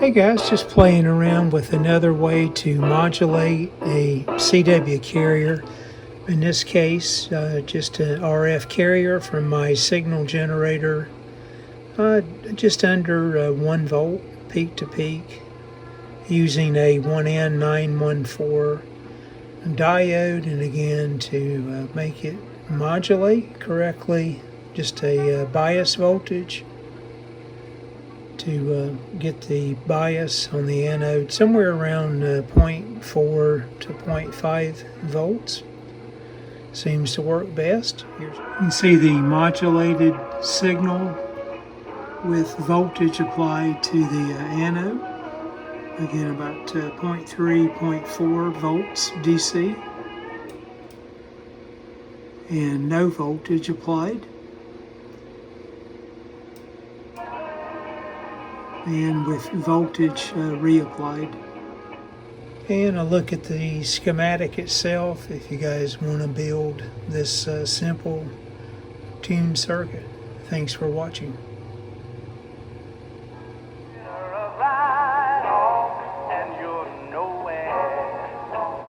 Hey guys, just playing around with another way to modulate a CW carrier. In this case, just an RF carrier from my signal generator, just under 1 volt peak to peak, using a 1N914 diode, and again to make it modulate correctly, just a bias voltage to get the bias on the anode somewhere around 0.4 to 0.5 volts. Seems to work best. You can see the modulated signal with voltage applied to the anode. Again, about 0.3, 0.4 volts DC. And no voltage applied. And with voltage reapplied. And a look at the schematic itself if you guys want to build this simple tuned circuit. Thanks for watching.